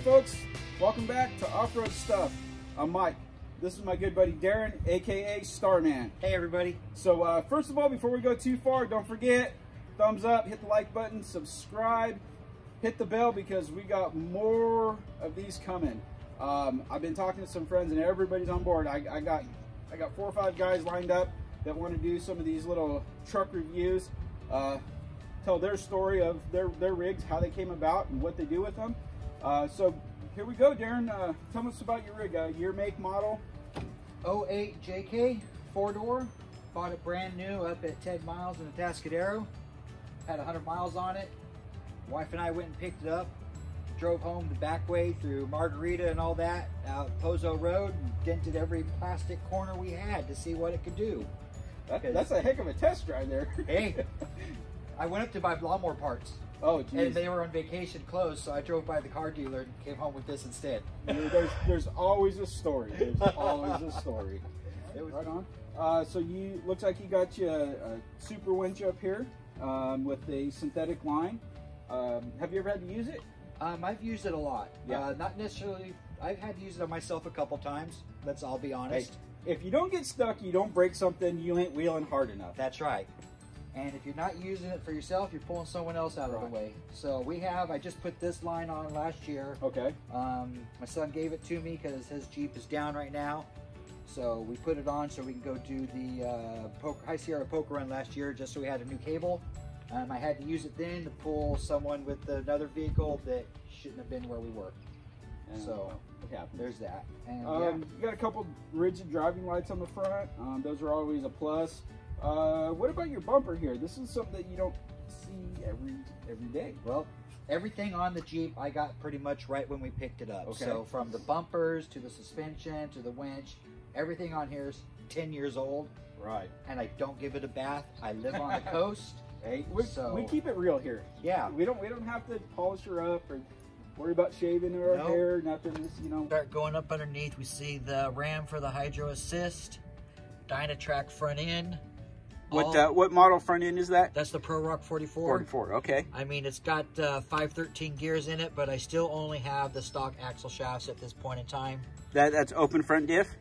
folks, welcome back to Off-Road Stuff. I'm Mike. This is my good buddy Darren, aka Starman. Hey everybody. So first of all, before we go too far, don't forget, thumbs up, hit the like button, subscribe, hit the bell because we got more of these coming. I've been talking to some friends and everybody's on board. I got 4 or 5 guys lined up that want to do some of these little truck reviews, tell their story of their rigs, how they came about and what they do with them. So here we go, Darren. Tell us about your rig, year, make, model. 08 JK 4-door. Bought it brand new up at Ted Miles in the Atascadero. Had 100 miles on it. Wife and I went and picked it up. Drove home the back way through Margarita and all that, out Pozo Road, and dented every plastic corner we had to see what it could do. That's a heck of a test drive there. Hey, I went up to buy lawnmower parts. Oh, geez. And they were on vacation closed, so I drove by the car dealer and came home with this instead. There's always a story. There's always a story. It was right on. So you looks like you got you a super winch up here with a synthetic line. Have you ever had to use it? I've used it a lot. Yeah. Not necessarily. I've had to use it on myself a couple times. I'll be honest. Hey, if you don't get stuck, you don't break something, you ain't wheeling hard enough. That's right. And if you're not using it for yourself, you're pulling someone else out of the way. So I just put this line on last year. Okay. My son gave it to me because his Jeep is down right now. So we put it on so we can go do the High Sierra Poker Run last year just so we had a new cable. I had to use it then to pull someone with another vehicle that shouldn't have been where we were. So there's that. And you got a couple rigid driving lights on the front. Those are always a plus. What about your bumper here? This is something that you don't see every day. Well, everything on the Jeep I got pretty much right when we picked it up. Okay. So from the bumpers to the suspension to the winch, everything on here is 10 years old. Right. And I don't give it a bath. I live on the coast. Hey, we keep it real here. Yeah. We don't have to polish her up or worry about shaving her hair, nothing. You know. Start going up underneath. We see the RAM for the Hydro Assist, Dynatrac front end. What model front end is that? That's the Pro Rock 44. 44, okay. I mean, it's got 513 gears in it, but I still only have the stock axle shafts at this point in time. That's open front diff?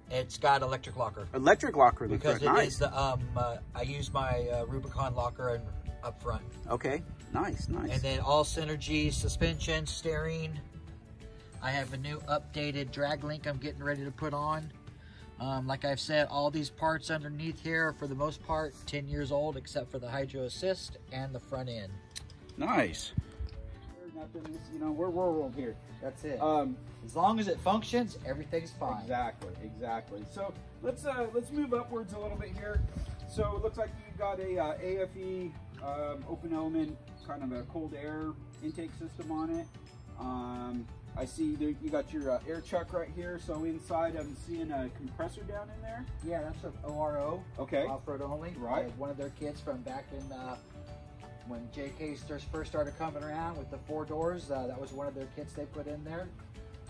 It's got electric locker. Electric locker. Because it is the, I use my Rubicon locker up front. Okay, nice. And then all Synergy suspension, steering. I have a new updated drag link I'm getting ready to put on. Like I've said, all these parts underneath here are for the most part 10 years old, except for the Hydro Assist and the front end. Nice. You know, we're rural here. That's it. As long as it functions, everything's fine. Exactly. So let's move upwards a little bit here. So it looks like you've got a AFE open element, kind of a cold air intake system on it. I see that you got your air chuck right here. So inside I'm seeing a compressor down in there. Yeah, that's an ORO. Okay. Off-road only. Right. One of their kits from back in when JK first started coming around with the 4 doors. That was one of their kits they put in there.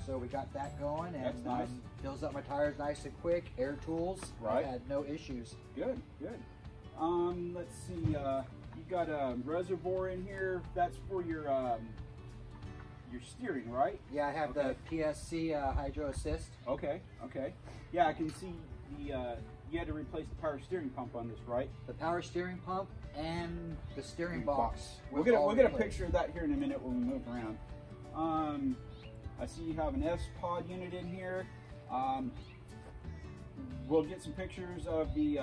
So we got that going, and that's nice. Fills up my tires nice and quick. Air tools. Right. I had no issues. Good. Let's see. You got a reservoir in here. That's for your steering, right? Yeah, I have the PSC Hydro Assist. Okay. Yeah, I can see the you had to replace the power steering pump on this, right? The power steering pump and the steering box. We'll get a picture of that here in a minute when we move around. I see you have an S-Pod unit in here. We'll get some pictures of the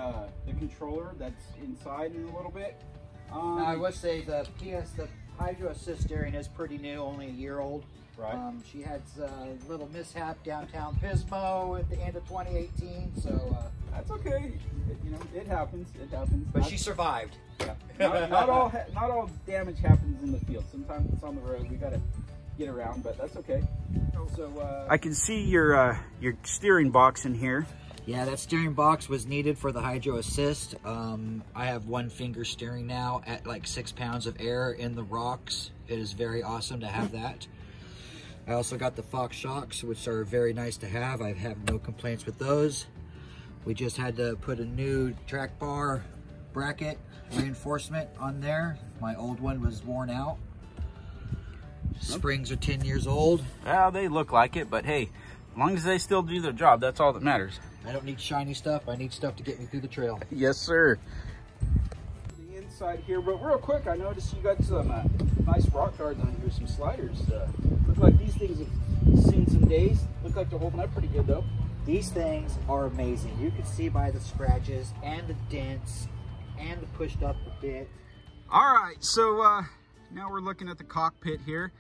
controller that's inside in a little bit. Now I would say the Hydro Assist steering is pretty new, only a year old. Right. She had a little mishap downtown Pismo at the end of 2018, so that's okay. It happens. But she survived. Yeah. Not all damage happens in the field. Sometimes it's on the road. We gotta get around, but that's okay. So I can see your steering box in here. Yeah, that steering box was needed for the Hydro Assist. I have 1-finger steering now at like 6 pounds of air in the rocks. It is very awesome to have that. I also got the Fox shocks, which are very nice to have. I have no complaints with those. We just had to put a new track bar bracket reinforcement on there. My old one was worn out. Springs are 10 years old. Well, they look like it, but hey, as long as they still do their job, that's all that matters. I don't need shiny stuff. I need stuff to get me through the trail. Yes, sir. The inside here, but real quick, I noticed you got some nice rock guards on here, some sliders. Look like these things have seen some days. Look like they're holding up pretty good, though. These things are amazing. You can see by the scratches and the dents and the pushed up a bit. All right, so now we're looking at the cockpit here.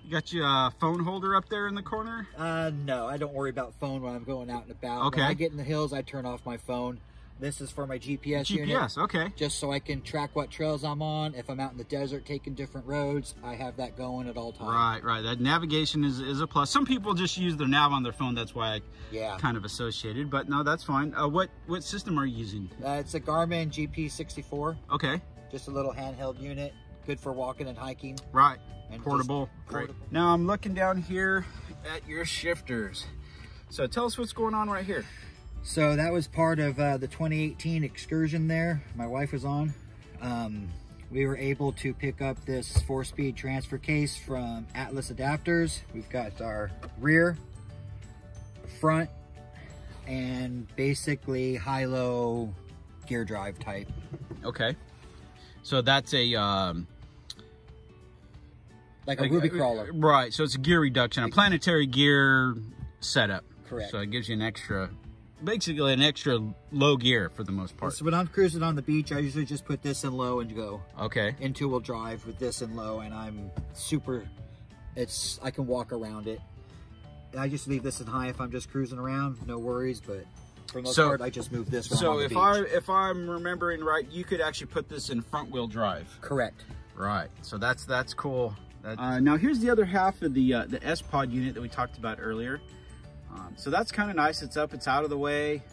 You got your phone holder up there in the corner? No, I don't worry about phone when I'm going out and about. Okay. When I get in the hills, I turn off my phone. This is for my GPS unit. GPS, okay. Just so I can track what trails I'm on. If I'm out in the desert taking different roads, I have that going at all times. Right. That navigation is a plus. Some people just use their nav on their phone. That's why I kind of associated, but no, that's fine. What system are you using? It's a Garmin GP64. Okay. Just a little handheld unit. Good for walking and hiking. Right. And portable. Great. Now I'm looking down here at your shifters. So tell us what's going on right here. So that was part of the 2018 excursion there my wife was on. We were able to pick up this 4-speed transfer case from Atlas Adapters. We've got our rear, front, and basically high-low gear drive type. Okay. So that's a like a Ruby crawler. Right, so it's a gear reduction, a planetary gear setup. Correct. So it gives you an extra, basically an extra low gear for the most part. So when I'm cruising on the beach, I usually just put this in low and go. Okay. In two-wheel drive with this in low, and I'm super, I can walk around it. I just leave this in high if I'm just cruising around, no worries, but for the most part, I just move this when I'm on the beach. if I'm remembering right, you could actually put this in front-wheel drive. Correct. Right, so that's cool. Now here's the other half of the S-Pod unit that we talked about earlier. So that's kind of nice. It's up, it's out of the way.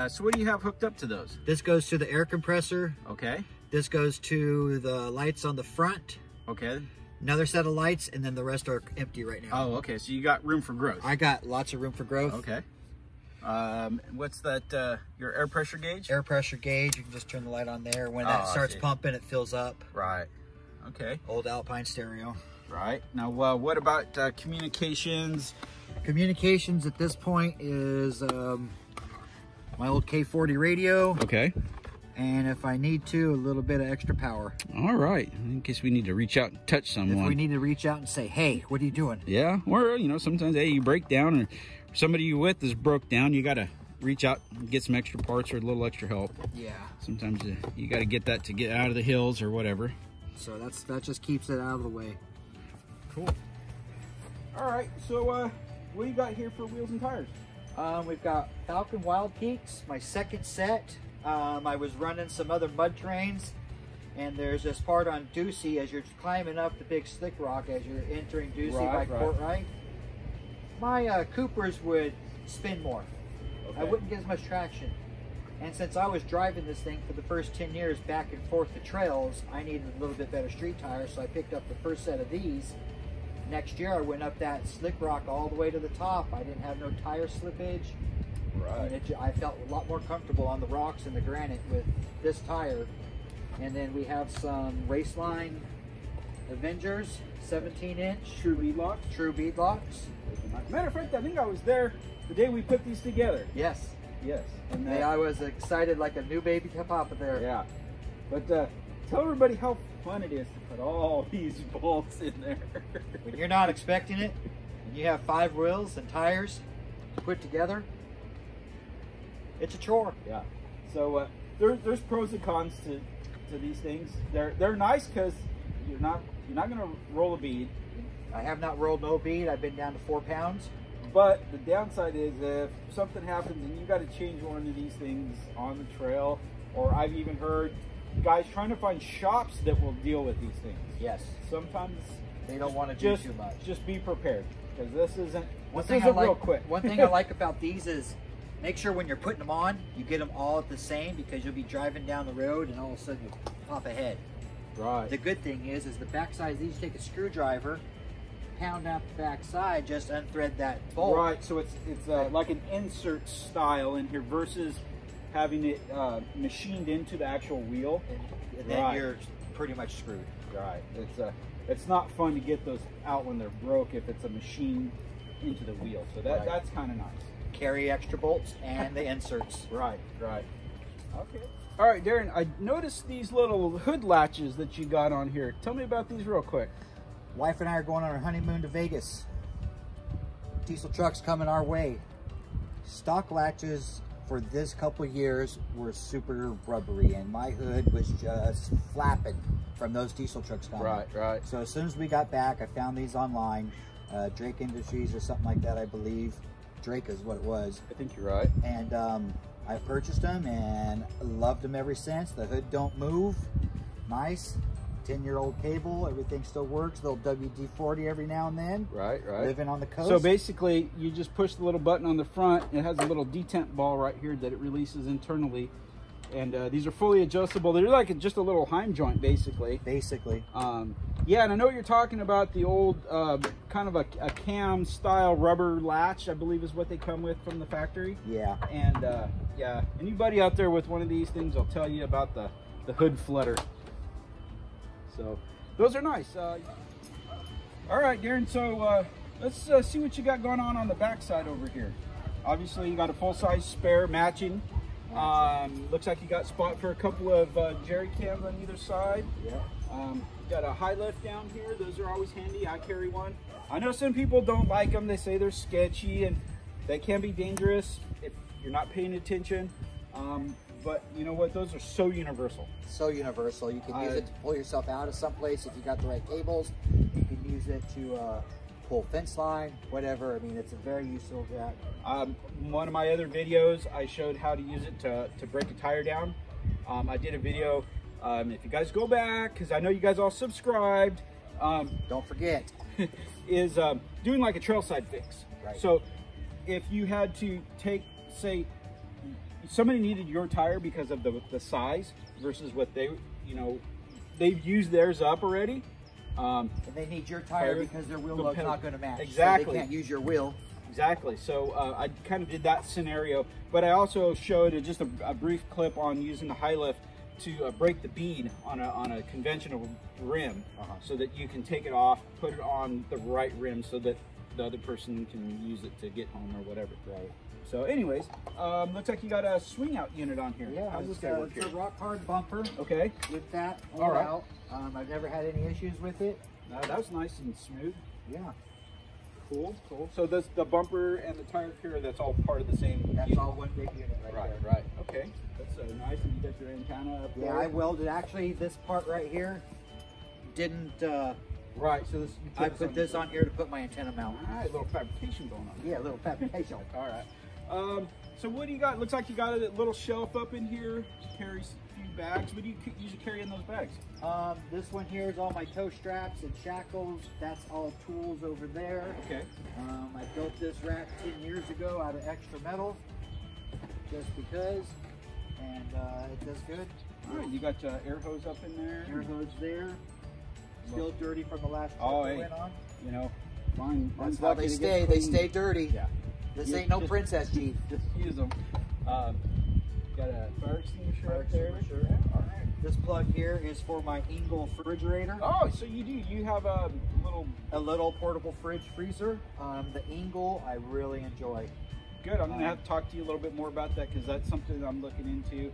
So what do you have hooked up to those? This goes to the air compressor. Okay. This goes to the lights on the front. Okay. Another set of lights, and then the rest are empty right now. Oh, okay. So you got room for growth. I got lots of room for growth. Okay. What's that, your air pressure gauge? Air pressure gauge. You can just turn the light on there. When that starts pumping, it fills up. Right. Okay. Old Alpine stereo. Right. Now, what about communications? Communications at this point is my old K40 radio. Okay. And if I need to, a little bit of extra power. All right. In case we need to reach out and touch someone. If we need to reach out and say, hey, what are you doing? Yeah. Or, you know, sometimes, hey, you break down or somebody you with is broke down. You got to reach out and get some extra parts or a little extra help. Yeah. Sometimes you got to get that to get out of the hills or whatever. So that just keeps it out of the way. Cool. All right. So what do you got here for wheels and tires? We've got Falcon Wild Peaks, my second set. I was running some other mud terrains, and there's this part on Ducey as you're climbing up the big slick rock as you're entering Ducey by Courtright. My Coopers would spin more. Okay. I wouldn't get as much traction. And since I was driving this thing for the first 10 years back and forth to trails, I needed a little bit better street tires, so I picked up the first set of these. Next year I went up that slick rock all the way to the top. I didn't have no tire slippage. Right. And I felt a lot more comfortable on the rocks and the granite with this tire. And then we have some Raceline Avengers, 17-inch. True bead locks? True bead locks. Matter of fact, I think I was there the day we put these together. Yes. Yes. And I was excited like a new baby papa there. Yeah. But tell everybody how fun it is to put all these bolts in there. When you're not expecting it, and you have 5 wheels and tires put together, it's a chore. Yeah. So there's pros and cons to these things. They're nice because you're not gonna roll a bead. I have not rolled no bead. I've been down to 4 pounds. But the downside is if something happens and you got to change one of these things on the trail, or I've even heard guys trying to find shops that will deal with these things. Yes. Sometimes they don't want to do too much. Just be prepared, because this isn't real quick. One thing I like about these is make sure when you're putting them on, you get them all at the same, because you'll be driving down the road and all of a sudden you pop ahead. Right. The good thing is the backside, these take a screwdriver, pound out the back side, just unthread that bolt. Right, so it's like an insert style in here versus having it machined into the actual wheel. And then you're pretty much screwed. Right. It's not fun to get those out when they're broke if it's a machine into the wheel. So that's kind of nice. Carry extra bolts and the inserts. Right. Okay. All right, Darren, I noticed these little hood latches that you got on here. Tell me about these real quick. Wife and I are going on our honeymoon to Vegas. Diesel trucks coming our way. Stock latches for this couple years were super rubbery, and my hood was just flapping from those diesel trucks coming. Right. So as soon as we got back, I found these online, Drake Industries or something like that, I believe. Drake is what it was. I think you're right. And I purchased them and loved them ever since. The hood don't move. Nice. 10-year-old cable, everything still works. Little WD-40 every now and then. Right. Living on the coast. So basically, you just push the little button on the front. It has a little detent ball right here that it releases internally. And these are fully adjustable. They're like just a little Heim joint, basically. Yeah, and I know you're talking about the old kind of a cam style rubber latch, I believe is what they come with from the factory. Yeah. And yeah, anybody out there with one of these things will tell you about the hood flutter. So those are nice. All right, Darren, so let's see what you got going on the back side over here. Obviously, you got a full-size spare matching. Looks like you got spot for a couple of jerry cans on either side. Yeah. Got a high lift down here. Those are always handy. I carry one. I know some people don't like them. They say they're sketchy and they can be dangerous if you're not paying attention. But you know what? Those are so universal. So universal. You can use it to pull yourself out of someplace if you got the right cables. You can use it to pull fence line, whatever. I mean, it's a very useful jack. One of my other videos, I showed how to use it to break a tire down. I did a video. If you guys go back, because I know you guys all subscribed. Don't forget. is doing like a trail side fix. Right. So if you had to take, say, somebody needed your tire because of the size versus what they, they've used theirs up already. And they need your tire because their wheel load's not going to match. Exactly. So they can't use your wheel. Exactly. So I kind of did that scenario, but I also showed just a brief clip on using the high lift to break the bead on a conventional rim, so that you can take it off, put it on the right rim so that the other person can use it to get home or whatever. Right. So anyways, looks like you got a swing out unit on here. Yeah, how's this guy work here? It's a rock hard bumper. Okay. With that all right. out. I've never had any issues with it. That was nice and smooth. Yeah. Cool. So does the bumper and the tire carrier, that's all part of the same That's unit? all one big unit right there. Right. Okay. That's nice. And you got your antenna up there. Yeah, I welded. Actually, this part right here didn't. Right. So this. I put this on here to put my antenna mount. All right. A little fabrication going on. Yeah, a little fabrication. All right. So what do you got? Looks like you got a little shelf up in here. Carries a few bags. What do you usually carry in those bags? This one here is all my toe straps and shackles. That's all tools over there. Okay. I built this rack 10 years ago out of extra metal, just because, and it does good. All right. You got air hose up in there. Air hose there. Still dirty from the last trip I went on. Fine. That's how they stay. They stay dirty. Yeah. This ain't no Princess Jeep. Just use them. Got a fire extinguisher up there. Yeah. All right. This plug here is for my Engel refrigerator. Oh, so you do. You have a little portable fridge freezer. The Engel I really enjoy. Good. I'm gonna have to talk to you a little bit more about that because that's something I'm looking into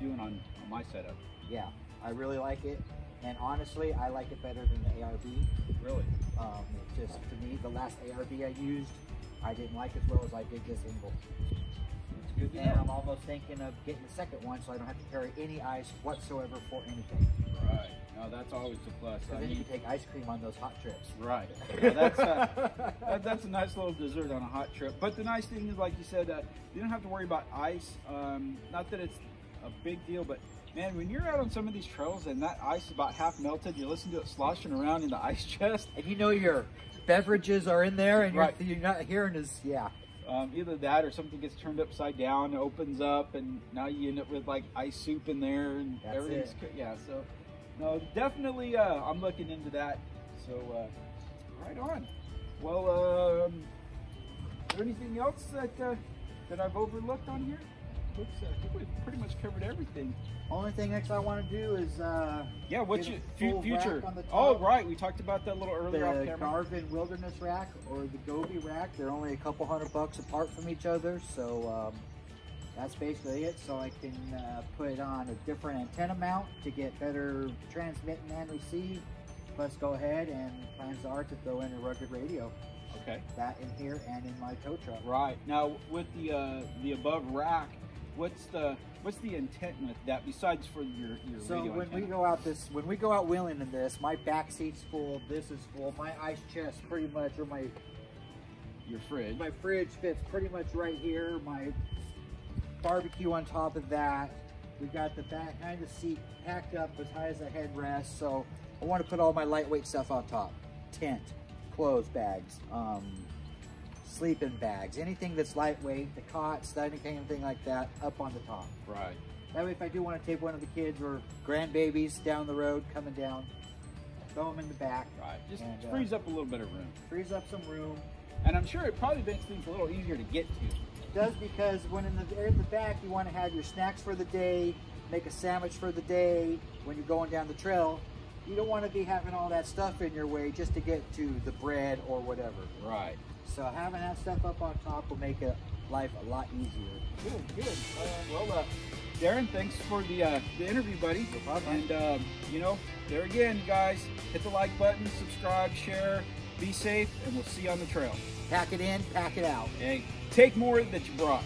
doing on my setup. Yeah, I really like it. And honestly, I like it better than the ARB. Really? Just to me, the last ARB I used, I didn't like as well as I did this Engel. That's good to And know. I'm almost thinking of getting the second one so I don't have to carry any ice whatsoever for anything. Right. No, that's always a plus. Because then you can take ice cream on those hot trips. Right. Yeah, that's a nice little dessert on a hot trip. But the nice thing is, like you said, you don't have to worry about ice. Not that it's a big deal, but man, when you're out on some of these trails and that ice is about half melted, you listen to it sloshing around in the ice chest. And you know your beverages are in there and Right. you're not hearing this, yeah. Either that or something gets turned upside down, opens up, and now you end up with like ice soup in there and That's everything's it. Yeah, so no, definitely I'm looking into that. So right on. Well, is there anything else that I've overlooked on here? Looks, I think we've pretty much covered everything. Only thing next I want to do is yeah, what's get your a full future? rack on the Oh, top. right, we talked about that a little earlier off The camera. Garvin Wilderness Rack or the Gobi Rack. They're only a couple $100 apart from each other, so that's basically it. So I can put it on a different antenna mount to get better transmitting and receive. Plus, go ahead and plans are to throw in a rugged radio. Okay. That in here and in my tow truck. Right. Now with the above rack, what's the intent with that besides for your so radio when antenna? we go out wheeling in this, my back seat's full, this is full, my ice chest pretty much, or Your fridge. my fridge fits pretty much right here, my barbecue on top of that. We've got the back kind of seat packed up as high as a headrest, so I want to put all my lightweight stuff on top. Tent, clothes bags, sleeping bags, anything that's lightweight, the cots, anything like that, up on the top. Right. That way if I do want to take one of the kids or grandbabies down the road coming down, throw them in the back. Right. Just and, frees up a little bit of room. Frees up some room. And I'm sure it probably makes things a little easier to get to. It does, because when in the back you want to have your snacks for the day, make a sandwich for the day when you're going down the trail. You don't want to be having all that stuff in your way just to get to the bread or whatever. Right. So having that stuff up on top will make life a lot easier. Good. Well, Darren, thanks for the interview, buddy. No problem. And you know, there again, guys, hit the like button, subscribe, share, be safe, and we'll see you on the trail. Pack it in, pack it out. Hey, take more that you brought.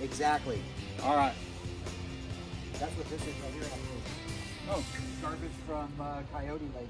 Exactly. All right. That's what this is right here. Oh. Garbage from Coyote Lake.